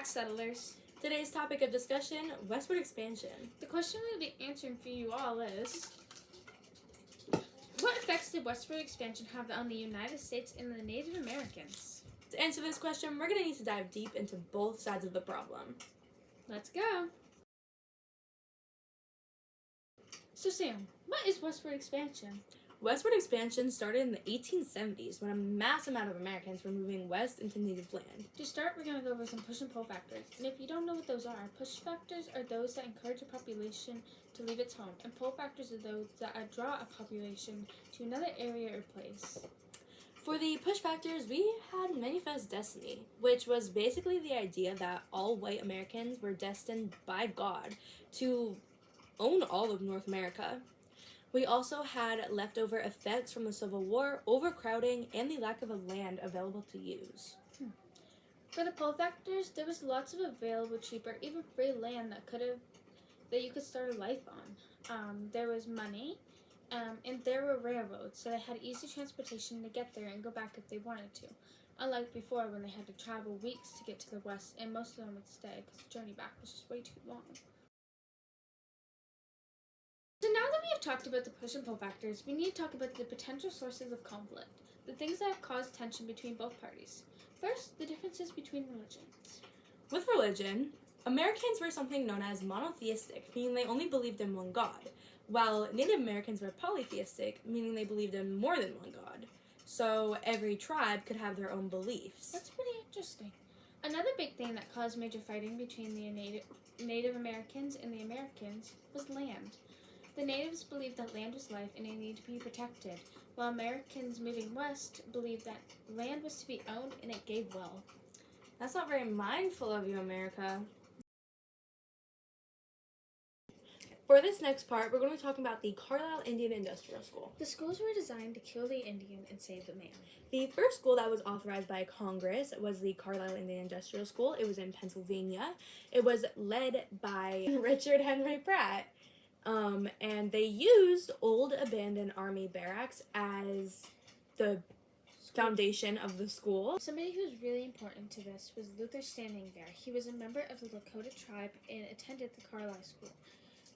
back, settlers. Today's topic of discussion, westward expansion. The question we'll be answering for you all is, what effects did westward expansion have on the United States and the Native Americans? To answer this question, we're going to need to dive deep into both sides of the problem. Let's go. So Sam, what is westward expansion? Westward expansion started in the 1870s when a mass amount of Americans were moving west into native land. To start, we're going to go over some push and pull factors. And if you don't know what those are, push factors are those that encourage a population to leave its home, and pull factors are those that draw a population to another area or place. For the push factors, we had Manifest Destiny, which was basically the idea that all white Americans were destined by God to own all of North America. We also had leftover effects from the Civil War, overcrowding, and the lack of a land available to use. For the pull factors, there was lots of available, cheap, or even free land that you could start a life on. There was money, and there were railroads, so they had easy transportation to get there and go back if they wanted to. Unlike before, when they had to travel weeks to get to the west, and most of them would stay because the journey back was just way too long. So now that we have talked about the push and pull factors, we need to talk about the potential sources of conflict, the things that have caused tension between both parties. First, the differences between religions. With religion, Americans were something known as monotheistic, meaning they only believed in one God, while Native Americans were polytheistic, meaning they believed in more than one God. So every tribe could have their own beliefs. That's pretty interesting. Another big thing that caused major fighting between the Native Americans and the Americans was land. The natives believed that land was life and it needed to be protected, while Americans moving west believed that land was to be owned and it gave wealth. That's not very mindful of you, America. For this next part, we're going to be talking about the Carlisle Indian Industrial School. The schools were designed to kill the Indian and save the man. The first school that was authorized by Congress was the Carlisle Indian Industrial School. It was in Pennsylvania. It was led by Richard Henry Pratt. And they used old abandoned army barracks as the foundation of the school. Somebody who was really important to this was Luther Standing Bear. He was a member of the Lakota tribe and attended the Carlisle School.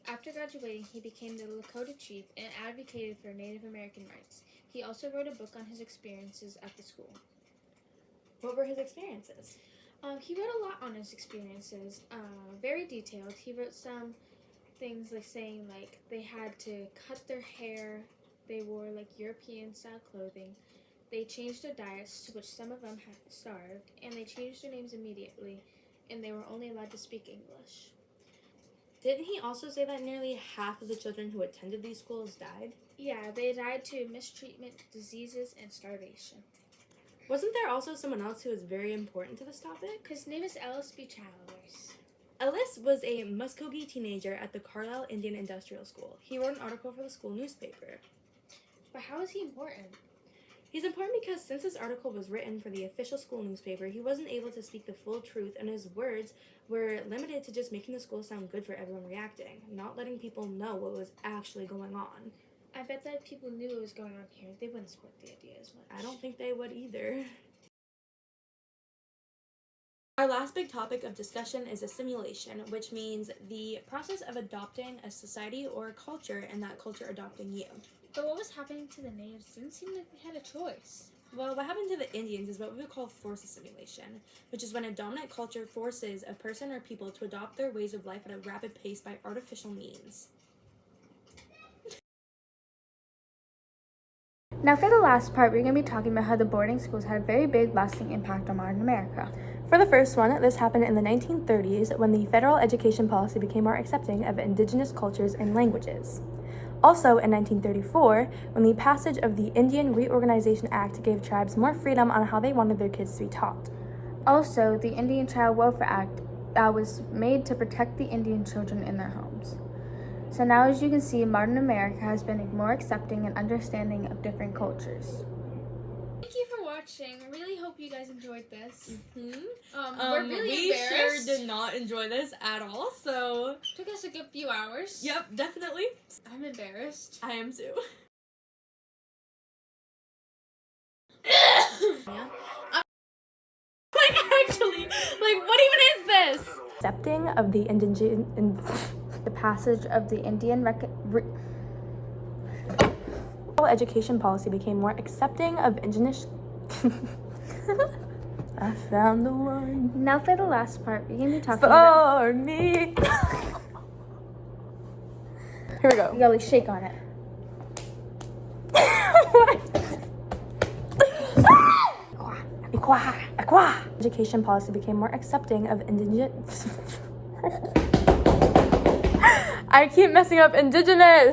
After graduating, he became the Lakota chief and advocated for Native American rights. He also wrote a book on his experiences at the school. What were his experiences? He wrote a lot on his experiences, very detailed. He wrote some things like saying like they had to cut their hair, they wore like European style clothing, they changed their diets, to which some of them had starved, and they changed their names immediately, and they were only allowed to speak English. Didn't he also say that nearly half of the children who attended these schools died? Yeah, they died to mistreatment, diseases, and starvation. Wasn't there also someone else who was very important to this topic? His name is Ellis B. Chalmers. Ellis was a Muskogee teenager at the Carlisle Indian Industrial School. He wrote an article for the school newspaper. But how is he important? He's important because since this article was written for the official school newspaper, he wasn't able to speak the full truth, and his words were limited to just making the school sound good for everyone reacting, not letting people know what was actually going on. I bet that if people knew what was going on here, they wouldn't support the idea as much. I don't think they would either. Our last big topic of discussion is assimilation, which means the process of adopting a society or a culture and that culture adopting you. But what was happening to the natives didn't seem like they had a choice. Well, what happened to the Indians is what we would call forced assimilation, which is when a dominant culture forces a person or people to adopt their ways of life at a rapid pace by artificial means. Now for the last part, we're going to be talking about how the boarding schools had a very big lasting impact on modern America. For the first one, this happened in the 1930s when the federal education policy became more accepting of indigenous cultures and languages. Also in 1934, when the passage of the Indian Reorganization Act gave tribes more freedom on how they wanted their kids to be taught. Also, the Indian Child Welfare Act that was made to protect the Indian children in their homes. So now, as you can see, modern America has been more accepting and understanding of different cultures. Thank you for watching. I really hope you guys enjoyed this. We're really embarrassed. We sure did not enjoy this at all, so... Took us a good few hours. Yep, definitely. I'm embarrassed. I am too. Yeah. Actually, what even is this? indigenous. Accepting of the The passage of the Indian education policy became more accepting of indigenous. I found the one Now for the last part, we're gonna be talking about. for me. Here we go. You gotta like shake on it. Education policy became more accepting of indigenous. I keep messing up indigenous.